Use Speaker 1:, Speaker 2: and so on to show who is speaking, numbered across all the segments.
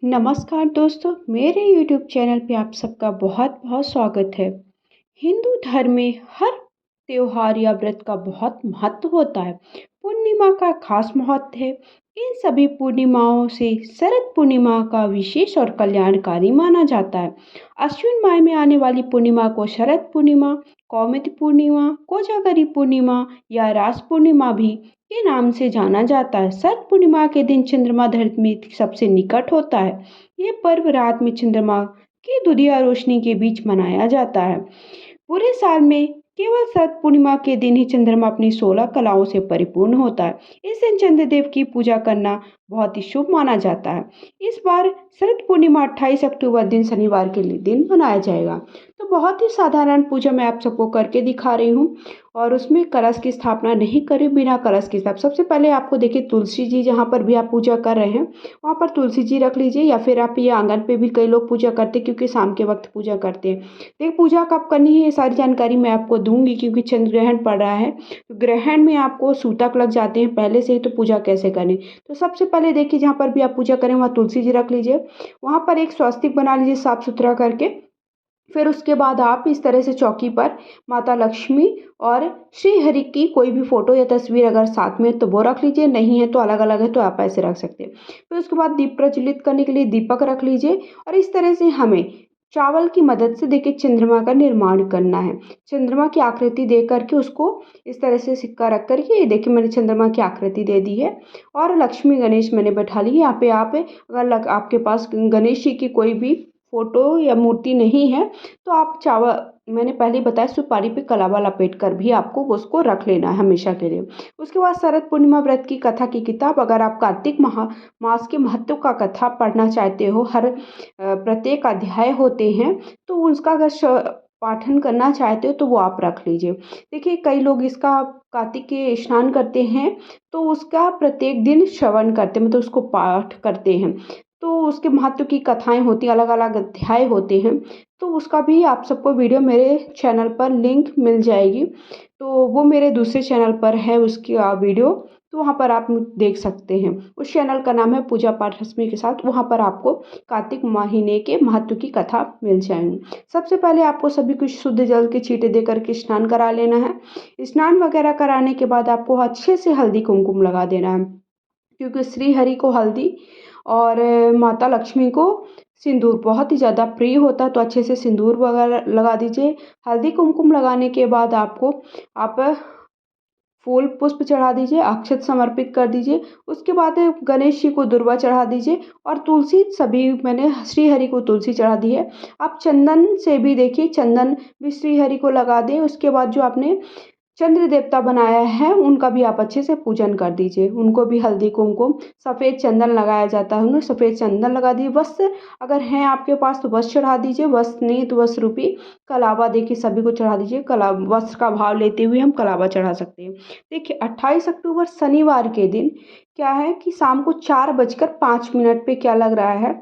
Speaker 1: नमस्कार दोस्तों, मेरे YouTube चैनल पे आप सबका बहुत बहुत स्वागत है। हिंदू धर्म में हर त्योहार या व्रत का बहुत महत्व होता है। पूर्णिमा का खास महत्व है। इन सभी पूर्णिमाओं से शरद पूर्णिमा का विशेष और कल्याणकारी माना जाता है। अश्विन माह में आने वाली पूर्णिमा को शरद पूर्णिमा, कौमुदी पूर्णिमा, कोजागरी पूर्णिमा या रास पूर्णिमा भी के नाम से जाना जाता है। शरद पूर्णिमा के दिन चंद्रमा धरती के सबसे निकट होता है। ये पर्व रात में चंद्रमा की दुधिया रोशनी के बीच मनाया जाता है। पूरे साल में केवल शरद पूर्णिमा के दिन ही चंद्रमा अपनी 16 कलाओं से परिपूर्ण होता है। इस दिन चंद्रदेव की पूजा करना बहुत ही शुभ माना जाता है। इस बार शरद पूर्णिमा 28 अक्टूबर दिन शनिवार के दिन मनाया जाएगा। तो बहुत ही साधारण पूजा मैं आप सबको करके दिखा रही हूँ और उसमें कलश की स्थापना नहीं करी, बिना कलश की स्थापना। सबसे पहले आपको देखिए तुलसी जी जहाँ पर भी आप पूजा कर रहे हैं वहाँ पर तुलसी जी रख लीजिए, या फिर आप ये आंगन पे भी कई लोग पूजा करते हैं क्योंकि शाम के वक्त पूजा करते हैं। देखिए पूजा कब करनी है ये सारी जानकारी मैं आपको दूंगी क्योंकि चंद्र ग्रहण पड़ रहा है। तो ग्रहण में आपको सूतक लग जाते हैं पहले से ही, तो पूजा कैसे करें। तो सबसे पहले देखिए जहाँ पर भी आप पूजा करें वहाँ तुलसी जी रख लीजिए, वहाँ पर एक स्वस्तिक बना लीजिए साफ सुथरा करके। फिर उसके बाद आप इस तरह से चौकी पर माता लक्ष्मी और श्री हरि की कोई भी फोटो या तस्वीर अगर साथ में है तो वो रख लीजिए, नहीं है तो अलग अलग है तो आप ऐसे रख सकते हैं। फिर उसके बाद दीप प्रज्वलित करने के लिए दीपक रख लीजिए और इस तरह से हमें चावल की मदद से देखिए चंद्रमा का निर्माण करना है। चंद्रमा की आकृति दे करके उसको इस तरह से सिक्का रख करके, ये देखिए मैंने चंद्रमा की आकृति दे दी है और लक्ष्मी गणेश मैंने बैठा ली। यहाँ पे आप अगर आपके पास गणेश जी की कोई भी फोटो या मूर्ति नहीं है तो आप चावल, मैंने पहले ही बताया, सुपारी पे कलावा लपेट कर भी आपको उसको रख लेना है हमेशा के लिए। उसके बाद शरद पूर्णिमा व्रत की कथा की किताब, अगर आप कार्तिक मास के महत्व का कथा पढ़ना चाहते हो, हर प्रत्येक अध्याय होते हैं तो उसका अगर पाठन करना चाहते हो तो वो आप रख लीजिए। देखिए कई लोग इसका कार्तिक के स्नान करते हैं तो उसका प्रत्येक दिन श्रवण करते हैं, मतलब उसको पाठ करते हैं। तो उसके महत्व की कथाएं होती हैं, अलग अलग अध्याय होते हैं। तो उसका भी आप सबको वीडियो मेरे चैनल पर लिंक मिल जाएगी। तो वो मेरे दूसरे चैनल पर है उसकी वीडियो, तो वहाँ पर आप देख सकते हैं। उस चैनल का नाम है पूजा पाठ रश्मि के साथ, वहाँ पर आपको कार्तिक महीने के महत्व की कथा मिल जाएंगी। सबसे पहले आपको सभी कुछ शुद्ध जल के छींटे दे करके स्नान करा लेना है। स्नान वगैरह कराने के बाद आपको अच्छे से हल्दी कुमकुम लगा देना है, क्योंकि श्री हरि को हल्दी और माता लक्ष्मी को सिंदूर बहुत ही ज़्यादा प्रिय होता है। तो अच्छे से सिंदूर वगैरह लगा दीजिए। हल्दी कुमकुम लगाने के बाद आप फूल पुष्प चढ़ा दीजिए, अक्षत समर्पित कर दीजिए। उसके बाद गणेश जी को दुर्वा चढ़ा दीजिए और तुलसी, सभी मैंने श्री हरि को तुलसी चढ़ा दी है। आप चंदन से भी देखिए, चंदन भी श्री हरि को लगा दें। उसके बाद जो आपने चंद्र देवता बनाया है उनका भी आप अच्छे से पूजन कर दीजिए, उनको भी हल्दी कुमकुम सफ़ेद चंदन लगाया जाता है, उन्हें सफ़ेद चंदन लगा दिए। वस्त्र अगर हैं आपके पास तो वस्त्र चढ़ा दीजिए, वस्त्र नहीं तो वस्त्र रूपी कलावा देखिए सभी को चढ़ा दीजिए। कला वस्त्र का भाव लेते हुए हम कलावा चढ़ा सकते हैं। देखिए 28 अक्टूबर शनिवार के दिन क्या है कि शाम को 4:05 पे क्या लग रहा है,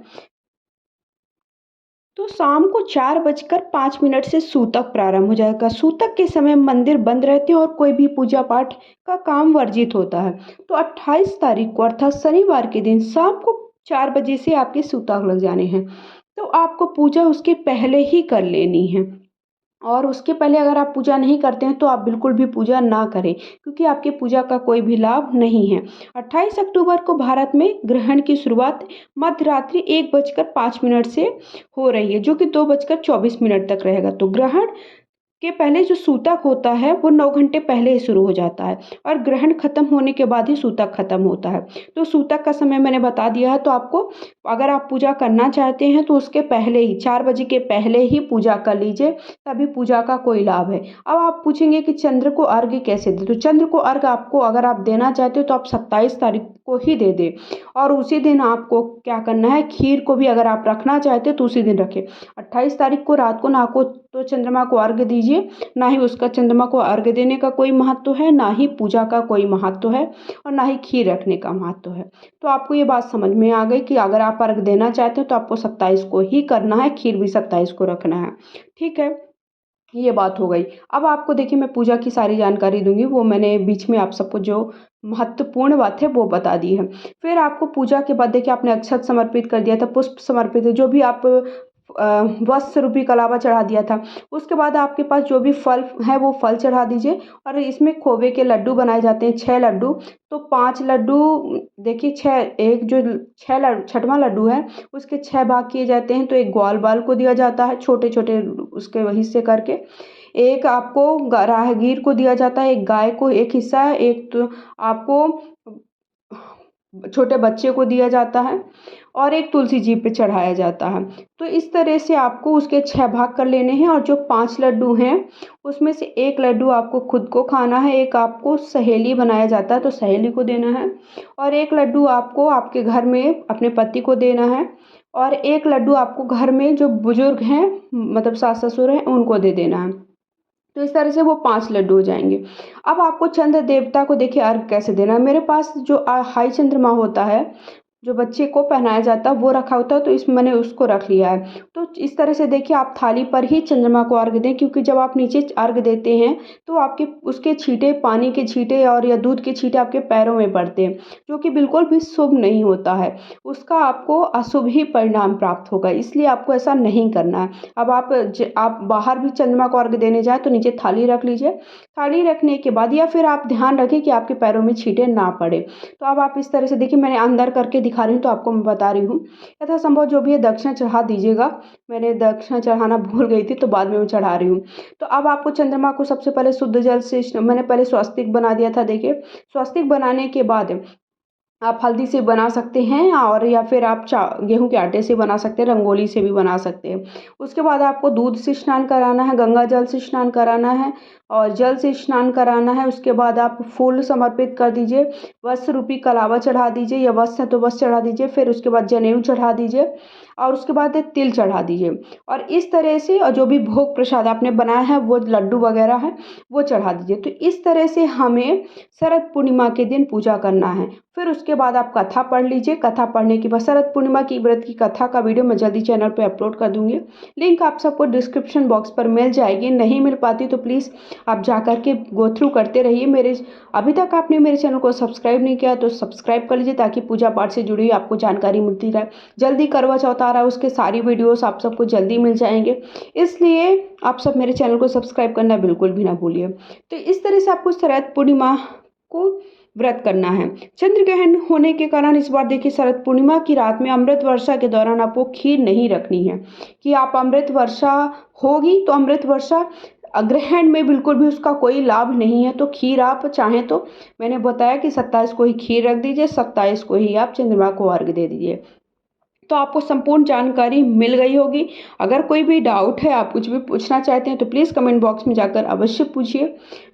Speaker 1: तो शाम को 4:05 से सूतक प्रारंभ हो जाएगा। सूतक के समय मंदिर बंद रहते हैं और कोई भी पूजा पाठ का काम वर्जित होता है। तो 28 तारीख को अर्थात शनिवार के दिन शाम को 4 बजे से आपके सूतक लग जाने हैं। तो आपको पूजा उसके पहले ही कर लेनी है, और उसके पहले अगर आप पूजा नहीं करते हैं तो आप बिल्कुल भी पूजा ना करें, क्योंकि आपकी पूजा का कोई भी लाभ नहीं है। 28 अक्टूबर को भारत में ग्रहण की शुरुआत मध्य रात्रि 1:05 से हो रही है, जो कि 2:24 तक रहेगा। तो ग्रहण के पहले जो सूतक होता है वो 9 घंटे पहले ही शुरू हो जाता है और ग्रहण खत्म होने के बाद ही सूतक खत्म होता है। तो सूतक का समय मैंने बता दिया है। तो आपको अगर आप पूजा करना चाहते हैं तो उसके पहले ही 4 बजे के पहले ही पूजा कर लीजिए, तभी पूजा का कोई लाभ है। अब आप पूछेंगे कि चंद्र को अर्घ्य कैसे दें, तो चंद्र को अर्घ्य आपको अगर आप देना चाहते हो तो आप 27 तारीख को ही दे दें, और उसी दिन आपको क्या करना है, खीर को भी अगर आप रखना चाहते हो तो उसी दिन रखें। 28 तारीख को रात को ना को तो चंद्रमा को अर्घ्य दीजिए, ना ही उसका चंद्रमा को अर्घ्य देने का कोई महत्व है, ना ही पूजा का कोई महत्व है, और ना ही खीर रखने का महत्व है। तो आपको ये बात समझ में आ गई कि अगर आप अर्घ्य देना चाहते हो तो आपको 27 को ही करना है, खीर भी 27 को रखना है। ठीक है, ये बात हो गई। अब आपको देखिए मैं पूजा की सारी जानकारी दूंगी, वो मैंने बीच में आप सबको जो महत्वपूर्ण बात है वो बता दी है। फिर आपको पूजा के बाद देखिए आपने अक्षत समर्पित कर दिया था, पुष्प समर्पित है, जो भी आप वस्त्र रूपी कलावा चढ़ा दिया था। उसके बाद आपके पास जो भी फल है वो फल चढ़ा दीजिए और इसमें खोवे के लड्डू बनाए जाते हैं 6 लड्डू। तो 5 लड्डू देखिए 6 एक जो 6वां लड्डू है उसके 6 भाग किए जाते हैं। तो एक ग्वाल बाल को दिया जाता है छोटे-छोटे उसके हिस्से करके। एक आपको राहगीर को दिया जाता है, एक गाय को एक हिस्सा है, एक तो आपको छोटे बच्चे को दिया जाता है और एक तुलसी जी पे चढ़ाया जाता है। तो इस तरह से आपको उसके 6 भाग कर लेने हैं और जो 5 लड्डू हैं उसमें से एक लड्डू आपको खुद को खाना है, एक आपको सहेली बनाया जाता है तो सहेली को देना है और एक लड्डू आपको आपके घर में अपने पति को देना है और एक लड्डू आपको घर में जो बुजुर्ग हैं मतलब सास-ससुर हैं उनको दे देना है। तो इस तरह से वो 5 लड्डू हो जाएँगे। अब आपको चंद्र देवता को देखिए अर्घ कैसे देना है। मेरे पास जो हाई चंद्रमा होता है, जो बच्चे को पहनाया जाता है वो रखा होता है तो इस मैंने उसको रख लिया है। तो इस तरह से देखिए आप थाली पर ही चंद्रमा को अर्घ दें क्योंकि जब आप नीचे अर्घ देते हैं तो आपके उसके छींटे पानी के छींटे और या दूध के छींटे आपके पैरों में पड़ते हैं, जो कि बिल्कुल भी शुभ नहीं होता है। उसका आपको अशुभ ही परिणाम प्राप्त होगा, इसलिए आपको ऐसा नहीं करना है। अब आप बाहर भी चंद्रमा को अर्घ देने जाएँ तो नीचे थाली रख लीजिए। थाली रखने के बाद या फिर आप ध्यान रखें कि आपके पैरों में छींटे ना पड़े। तो अब आप इस तरह से देखिए मैंने अंदर करके दिखा रही हूँ तो आपको मैं बता रही हूँ। यथासंभव जो भी है दक्षिणा चढ़ा दीजिएगा। मैंने दक्षिणा चढ़ाना भूल गई थी तो बाद में मैं चढ़ा रही हूँ। तो अब आपको चंद्रमा को सबसे पहले शुद्ध जल से मैंने पहले स्वस्तिक बना दिया था देखिए। स्वस्तिक बनाने के बाद आप हल्दी से बना सकते हैं और या फिर आप गेहूँ के आटे से बना सकते हैं, रंगोली से भी बना सकते हैं। उसके बाद आपको दूध से स्नान कराना है, गंगा जल से स्नान कराना है और जल से स्नान कराना है। उसके बाद आप फूल समर्पित कर दीजिए, वस्त्र रूपी कलावा चढ़ा दीजिए या वस्त्र है तो वस्त्र चढ़ा दीजिए। फिर उसके बाद जनेऊ चढ़ा दीजिए और उसके बाद तिल चढ़ा दीजिए और इस तरह से और जो भी भोग प्रसाद आपने बनाया है वो लड्डू वगैरह है वो चढ़ा दीजिए। तो इस तरह से हमें शरद पूर्णिमा के दिन पूजा करना है। फिर उसके बाद आप कथा पढ़ लीजिए। कथा पढ़ने के बाद शरद पूर्णिमा की व्रत की कथा का वीडियो मैं जल्दी चैनल पे अपलोड कर दूँगी। लिंक आप सबको डिस्क्रिप्शन बॉक्स पर मिल जाएगी। नहीं मिल पाती तो प्लीज़ आप जा कर के गो थ्रू करते रहिए। अभी तक आपने मेरे चैनल को सब्सक्राइब नहीं किया तो सब्सक्राइब कर लीजिए ताकि पूजा पाठ से जुड़ी आपको जानकारी मिलती रहे। जल्दी करवा चौथ आ रहा है उसके सारी वीडियोस आप सबको जल्दी मिल जाएंगे, इसलिए आप सब मेरे चैनल को सब्सक्राइब करना बिल्कुल भी ना भूलिए। तो इस तरह से आपको शरद पूर्णिमा को व्रत करना है। चंद्र ग्रहण होने के कारण इस बार देखिए शरद पूर्णिमा की रात में अमृत वर्षा के दौरान आपको खीर नहीं रखनी है कि आप अमृत वर्षा होगी तो अमृत वर्षा ग्रहण में बिल्कुल भी उसका कोई लाभ नहीं है। तो खीर आप चाहें तो मैंने बताया कि 27 को ही खीर रख दीजिए, 27 को ही आप चंद्रमा को अर्घ दे दीजिए। तो आपको संपूर्ण जानकारी मिल गई होगी। अगर कोई भी डाउट है, आप कुछ भी पूछना चाहते हैं तो प्लीज़ कमेंट बॉक्स में जाकर अवश्य पूछिए।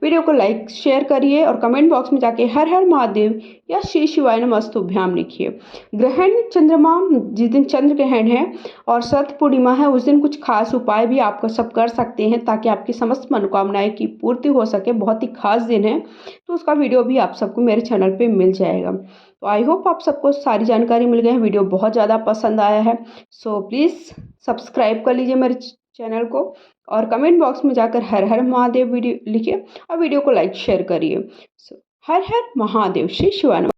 Speaker 1: वीडियो को लाइक शेयर करिए और कमेंट बॉक्स में जाके हर हर महादेव या श्री शिवाय नमस्तुभ्याम लिखिए। ग्रहण चंद्रमा जिस दिन चंद्र ग्रहण है और शरद पूर्णिमा है उस दिन कुछ खास उपाय भी आप सब कर सकते हैं ताकि आपकी समस्त मनोकामनाएं की पूर्ति हो सके। बहुत ही खास दिन है तो उसका वीडियो भी आप सबको मेरे चैनल पे मिल जाएगा। तो आई होप आप सबको सारी जानकारी मिल गई है। वीडियो बहुत ज़्यादा पसंद आया है सो प्लीज़ सब्सक्राइब कर लीजिए मेरे चैनल को और कमेंट बॉक्स में जाकर हर हर महादेव वीडियो लिखिए और वीडियो को लाइक शेयर करिए। सो हर हर महादेव, श्री शिवानंद।